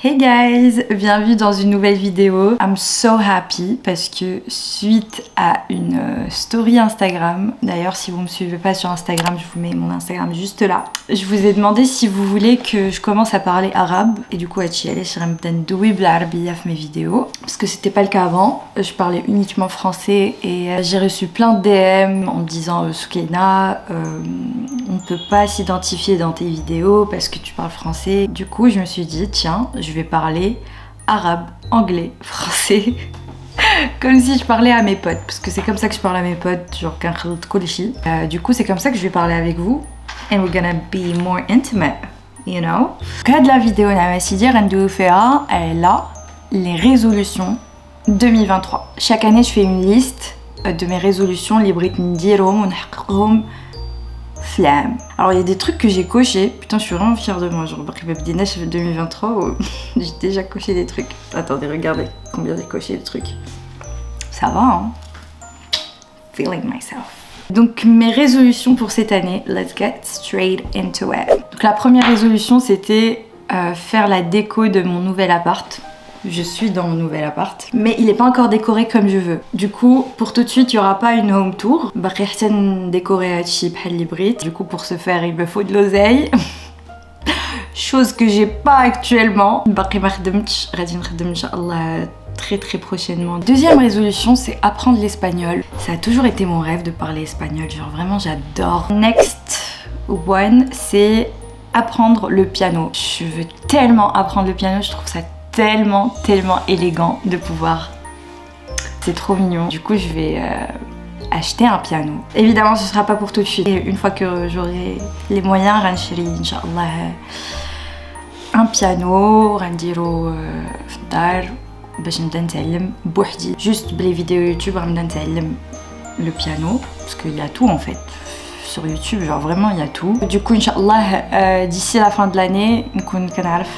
Hey guys, bienvenue dans une nouvelle vidéo. I'm so happy parce que suite à une story Instagram, d'ailleurs si vous me suivez pas sur Instagram, je vous mets mon Instagram juste là. Je vous ai demandé si vous voulez que je commence à parler arabe et du coup à chialer sur mes vidéos parce que c'était pas le cas avant. Je parlais uniquement français et j'ai reçu plein de DM en me disant Soukaina, on peut pas s'identifier dans tes vidéos parce que tu parles français. Du coup je me suis dit tiens, je vais parler arabe, anglais, français comme si je parlais à mes potes parce que c'est comme ça que je parle à mes potes, genre du coup c'est comme ça que je vais parler avec vous and we're gonna be more intimate, you know. Cas de la vidéo elle a les résolutions 2023. Chaque année je fais une liste de mes résolutions alors il y a des trucs que j'ai cochés, putain je suis vraiment fière de moi, genre 2023 j'ai déjà coché des trucs. Attendez, regardez combien j'ai coché de trucs. Ça va hein. Feeling myself. Donc mes résolutions pour cette année, let's get straight into it. Donc la première résolution c'était faire la déco de mon nouvel appart. Je suis dans mon nouvel appart, mais il n'est pas encore décoré comme je veux. Du coup, pour tout de suite, il n'y aura pas une home tour. Décorer du coup, pour ce faire, il me faut de l'oseille. Chose que j'ai pas actuellement. Très très prochainement. Deuxième résolution, c'est apprendre l'espagnol. Ça a toujours été mon rêve de parler espagnol, genre vraiment j'adore. Next one, c'est apprendre le piano. Je veux tellement apprendre le piano, je trouve ça tellement élégant de pouvoir. C'est trop mignon. Du coup, je vais acheter un piano. Évidemment, ce sera pas pour tout de suite. Et une fois que j'aurai les moyens, Inch'Allah, un piano, Randiro Fdar, باش نبدا نتعلم بوحدي. Juste les vidéos YouTube, نبدا نتعلم le piano parce qu'il y a tout en fait. Sur YouTube, genre vraiment il y a tout. Du coup, Inch'Allah, d'ici la fin de l'année, نكون كنعرف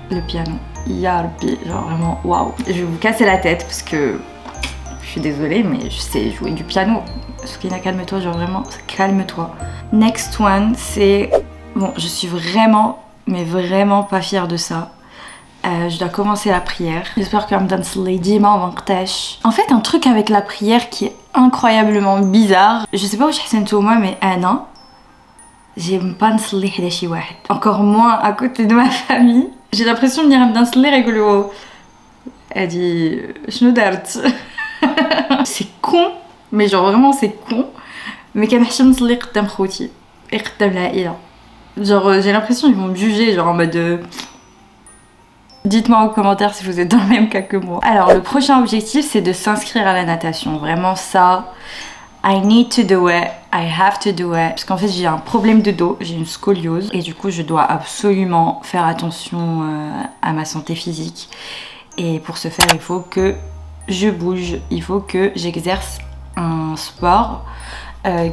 le piano. Yarbi, genre vraiment waouh. Je vais vous casser la tête parce que je suis désolée mais je sais jouer du piano. Soukina, calme-toi, genre vraiment calme-toi. Next one, c'est bon, je suis vraiment mais vraiment pas fière de ça. Je dois commencer la prière. J'espère que en fait, un truc avec la prière qui est incroyablement bizarre. Je sais pas où je suis moi, mais Anna, j'aime pas encore moins à côté de ma famille. J'ai l'impression de venir à me rigolo. Elle dit c'est con, mais genre vraiment c'est con. Mais genre j'ai l'impression qu'ils vont me juger, genre en mode dites-moi en commentaire si vous êtes dans le même cas que moi. Alors le prochain objectif c'est de s'inscrire à la natation. Vraiment ça, I need to do it, I have to do it. Parce qu'en fait j'ai un problème de dos, j'ai une scoliose. Et du coup je dois absolument faire attention à ma santé physique. Et pour ce faire il faut que je bouge, il faut que j'exerce un sport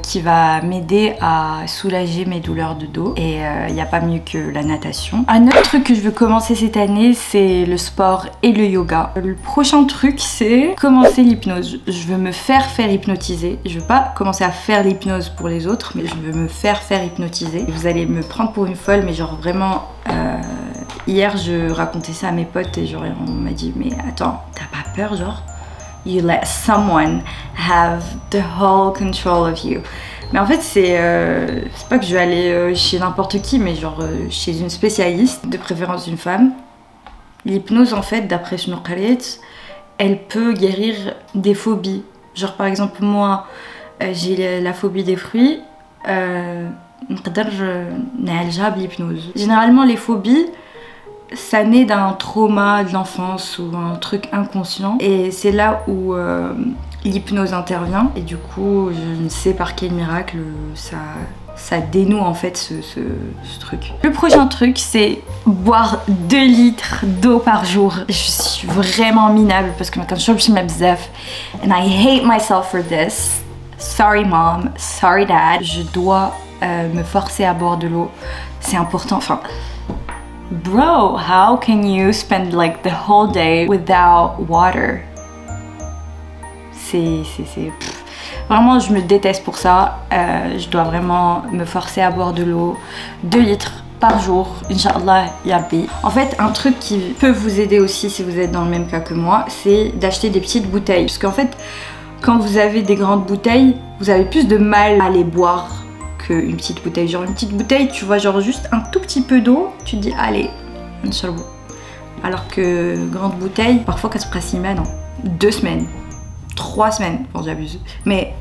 qui va m'aider à soulager mes douleurs de dos. Et il n'y a pas mieux que la natation. Un autre truc que je veux commencer cette année, c'est le sport et le yoga. Le prochain truc, c'est commencer l'hypnose. Je veux me faire hypnotiser. Je veux pas commencer à faire l'hypnose pour les autres, mais je veux me faire hypnotiser. Vous allez me prendre pour une folle, mais genre vraiment... hier, je racontais ça à mes potes et genre on m'a dit mais attends, t'as pas peur genre? You let someone have the whole control of you. Mais en fait c'est pas que je vais aller chez n'importe qui, mais genre chez une spécialiste, de préférence une femme. L'hypnose en fait, d'après Shnoukharit, elle peut guérir des phobies. Genre par exemple moi j'ai la phobie des fruits, l'hypnose. Généralement les phobies ça naît d'un trauma de l'enfance ou un truc inconscient et c'est là où l'hypnose intervient et du coup je ne sais par quel miracle ça dénoue en fait ce truc. Le prochain truc c'est boire 2 litres d'eau par jour. Je suis vraiment minable parce que quand je suis bzaf and I hate myself for this. Sorry mom, sorry dad. Je dois me forcer à boire de l'eau. C'est important, enfin... Bro, how can you spend like the whole day without water? Vraiment, je me déteste pour ça. Je dois vraiment me forcer à boire de l'eau. 2 litres par jour, Inch'Allah, Yabbi. En fait, un truc qui peut vous aider aussi si vous êtes dans le même cas que moi, c'est d'acheter des petites bouteilles. Parce qu'en fait, quand vous avez des grandes bouteilles, vous avez plus de mal à les boire qu'une petite bouteille. Genre une petite bouteille, tu vois genre juste un tout petit peu d'eau, tu te dis allez, Inch'Allah. Alors que grande bouteille, parfois qu'elle se presse semaine, 2 semaines, 3 semaines, bon j'abuse. Mais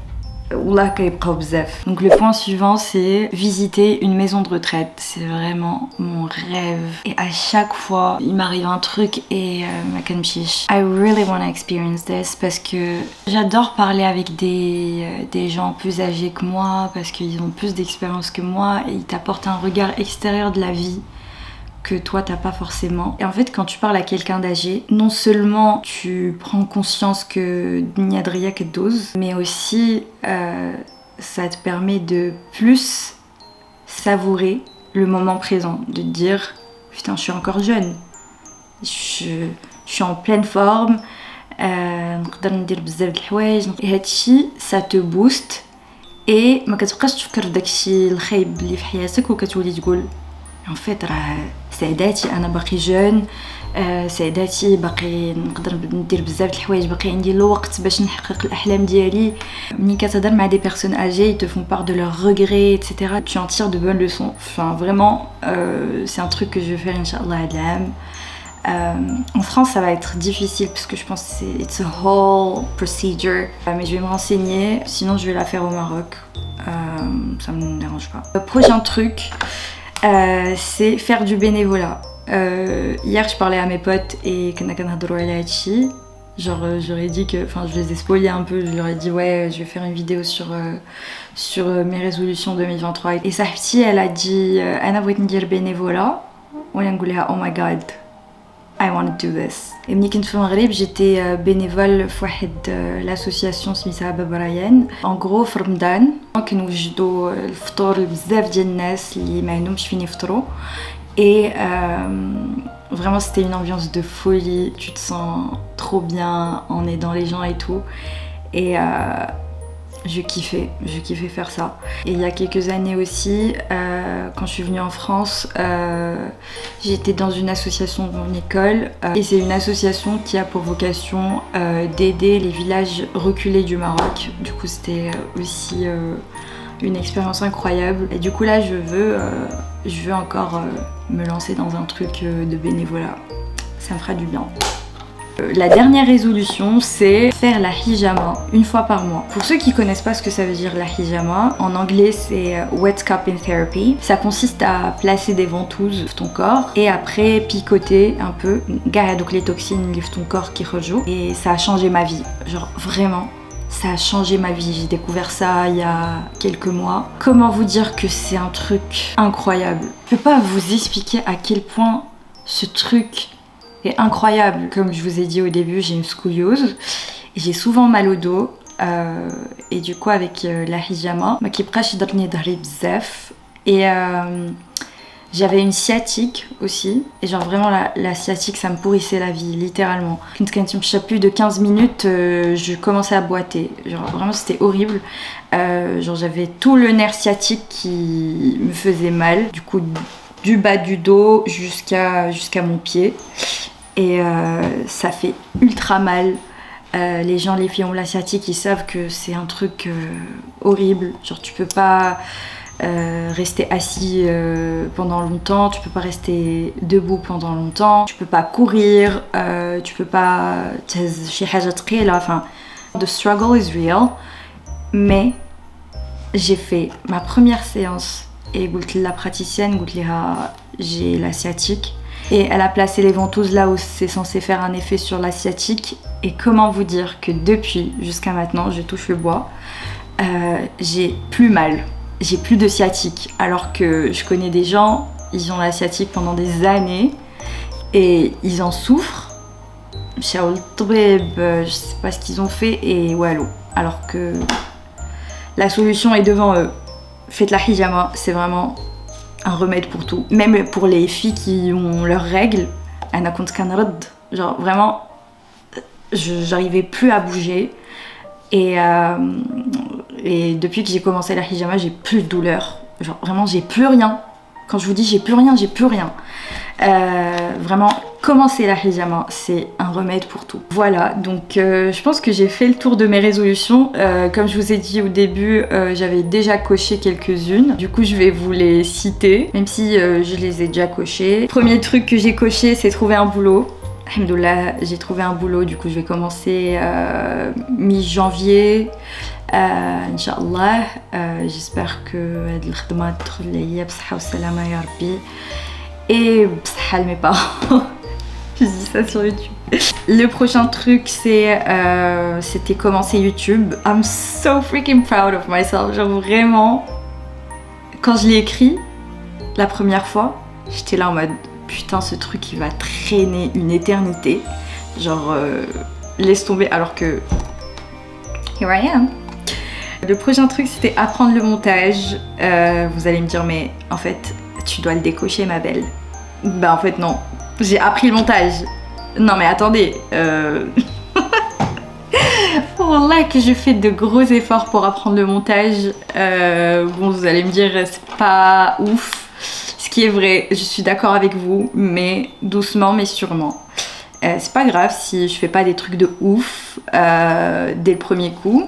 donc le point suivant, c'est visiter une maison de retraite. C'est vraiment mon rêve. Et à chaque fois, il m'arrive un truc et I really want to experience this parce que j'adore parler avec des gens plus âgés que moi parce qu'ils ont plus d'expérience que moi et ils t'apportent un regard extérieur de la vie que toi t'as pas forcément. Et en fait quand tu parles à quelqu'un d'âgé, non seulement tu prends conscience que n'y a de rien que dose, mais aussi ça te permet de plus savourer le moment présent, de te dire putain je suis encore jeune, je suis en pleine forme, نقدر ندير بزاف د الحوايج et هادشي ça te booste et ما كتبقاش تفكر داكشي الخايب اللي في حياتك وكتولي تقول en fait راه سعداتي انا باقي جون، سعداتي باقي نقدر ندير بزاف د الحوايج، باقي عندي الوقت باش نحقق الاحلام ديالي. ملي كتهضر مع des personnes âgées, ils te font part de leurs regrets, etc. Tu en tires de bonnes leçons. Enfin vraiment, c'est un truc que je vais faire Inch'Allah هاد العام. En France ça va être difficile parce que je pense que it's a whole procedure, mais je vais me renseigner, sinon je vais la faire au Maroc, ça me dérange pas. Le prochain truc, c'est faire du bénévolat. Hier je parlais à mes potes et genre j'aurais dit que, enfin je les ai spoilés un peu, je leur ai dit ouais je vais faire une vidéo sur mes résolutions 2023 et Sahbti elle a dit أنا بغيت ندير bénévolat وانا نقول لها oh my god I want to do this. Et ملي كنت في المغرب j'étais bénévole في واحد l'association سميتها باب ريان. En gros في رمضان كنوجدوا الفطور لبزاف ديال الناس اللي ما عندهمش فين يفطروا et vraiment c'était une ambiance de folie, tu te sens trop bien en aidant les gens et tout et je kiffais faire ça. Et il y a quelques années aussi, quand je suis venue en France, j'étais dans une association dans une école et c'est une association qui a pour vocation d'aider les villages reculés du Maroc. Du coup c'était aussi une expérience incroyable et du coup là je veux encore me lancer dans un truc de bénévolat, ça me fera du bien. La dernière résolution, c'est faire la hijama une fois par mois. Pour ceux qui connaissent pas ce que ça veut dire la hijama, en anglais c'est wet cupping therapy. Ça consiste à placer des ventouses sur ton corps et après picoter un peu, donc les toxines de ton corps qui rejouent. Et ça a changé ma vie, genre vraiment. Ça a changé ma vie, j'ai découvert ça il y a quelques mois. Comment vous dire que c'est un truc incroyable. Je peux pas vous expliquer à quel point ce truc est incroyable. Comme je vous ai dit au début, j'ai une scoliose et j'ai souvent mal au dos et du coup avec la hijama ما كيبقاش يضرني ظهري بزاف et j'avais une sciatique aussi et genre vraiment la sciatique ça me pourrissait la vie littéralement. Quand je me suis plus de 15 minutes je commençais à boiter, genre vraiment c'était horrible. Genre j'avais tout le nerf sciatique qui me faisait mal, du coup du bas du dos jusqu'à mon pied et ça fait ultra mal. Les gens, les filles ont la sciatique, ils savent que c'est un truc horrible, genre tu peux pas rester assis pendant longtemps, tu peux pas rester debout pendant longtemps, tu peux pas courir, tu peux pas enfin the struggle is real. Mais j'ai fait ma première séance et la praticienne j'ai la sciatique et elle a placé les ventouses là où c'est censé faire un effet sur la sciatique et comment vous dire que depuis jusqu'à maintenant, je touche le bois, j'ai plus mal. J'ai plus de sciatique, alors que je connais des gens, ils ont la sciatique pendant des années et ils en souffrent. Je sais pas ce qu'ils ont fait et wallo. Alors que la solution est devant eux. Faites la hijama, c'est vraiment un remède pour tout. Même pour les filles qui ont leurs règles, genre vraiment, j'arrivais plus à bouger. Et depuis que j'ai commencé la hijama, j'ai plus de douleur. Genre vraiment, j'ai plus rien. Quand je vous dis j'ai plus rien, j'ai plus rien. Vraiment, commencer la hijama, c'est un remède pour tout. Voilà, donc je pense que j'ai fait le tour de mes résolutions. Comme je vous ai dit au début, j'avais déjà coché quelques-unes. Du coup, je vais vous les citer, même si je les ai déjà cochées. Premier truc que j'ai coché, c'est trouver un boulot. Alhamdoulilah, j'ai trouvé un boulot, du coup je vais commencer mi-janvier. Inch'Allah, j'espère que الخدمة تدخل ليا بصحة وسلامة يا ربي et بصحة mes parents. Je dis ça sur YouTube. Le prochain truc, c'était commencer YouTube. I'm so freaking proud of myself. Genre vraiment, quand je l'ai écrit la première fois, j'étais là en mode putain, ce truc il va traîner une éternité. Genre laisse tomber, alors que here I am. Le prochain truc, c'était apprendre le montage. Vous allez me dire, mais en fait, tu dois le décocher, ma belle. Bah en fait non, j'ai appris le montage. Non mais attendez, Wallah que je fais de gros efforts pour apprendre le montage. Bon, vous allez me dire, c'est pas ouf. Ce qui est vrai, je suis d'accord avec vous, mais doucement mais sûrement. C'est pas grave si je fais pas des trucs de ouf dès le premier coup.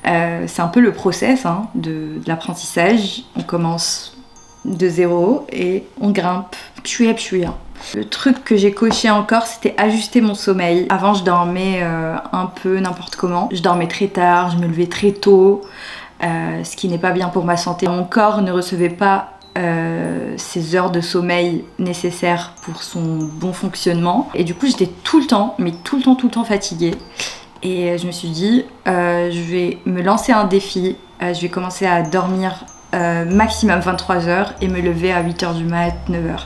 C'est un peu le process hein, de l'apprentissage. On commence de zéro et on grimpe pchouia pchouia. Le truc que j'ai coché encore, c'était ajuster mon sommeil. Avant, je dormais un peu n'importe comment. Je dormais très tard, je me levais très tôt, ce qui n'est pas bien pour ma santé. Mon corps ne recevait pas ces heures de sommeil nécessaires pour son bon fonctionnement. Et du coup, j'étais tout le temps, mais tout le temps fatiguée. Et je me suis dit, je vais me lancer un défi. Je vais commencer à dormir maximum 23 heures et me lever à 8h du mat, 9h.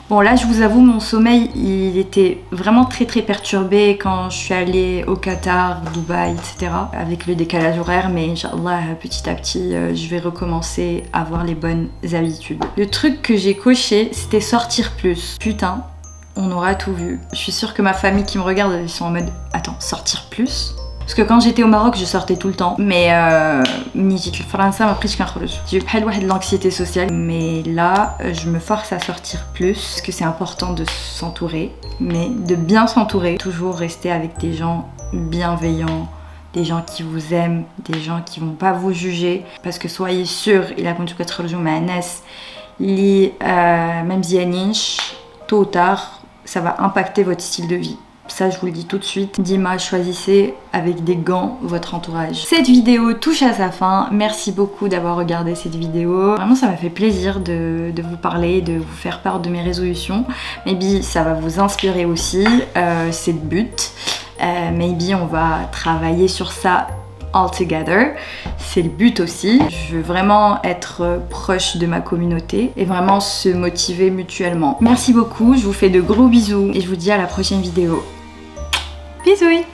Bon là je vous avoue mon sommeil il était vraiment très perturbé quand je suis allée au Qatar, Dubaï, etc. avec le décalage horaire, mais Inch'Allah petit à petit je vais recommencer à avoir les bonnes habitudes. Le truc que j'ai coché c'était sortir plus. Putain, on aura tout vu. Je suis sûre que ma famille qui me regarde ils sont en mode attends, sortir plus? Parce que quand j'étais au Maroc, je sortais tout le temps. Mais j'ai eu pas de l'anxiété sociale. Mais là, je me force à sortir plus. Parce que c'est important de s'entourer. Mais de bien s'entourer. Toujours rester avec des gens bienveillants. Des gens qui vous aiment. Des gens qui vont pas vous juger. Parce que soyez sûrs, il a كنتو كتخرجوا مع ناس اللي ما مزيانينش, tôt ou tard, ça va impacter votre style de vie. Ça, je vous le dis tout de suite. Dima, choisissez avec des gants votre entourage. Cette vidéo touche à sa fin. Merci beaucoup d'avoir regardé cette vidéo. Vraiment, ça m'a fait plaisir de vous parler, de vous faire part de mes résolutions. Maybe ça va vous inspirer aussi. C'est le but. Maybe on va travailler sur ça all together. C'est le but aussi. Je veux vraiment être proche de ma communauté et vraiment se motiver mutuellement. Merci beaucoup. Je vous fais de gros bisous et je vous dis à la prochaine vidéo. Bisous!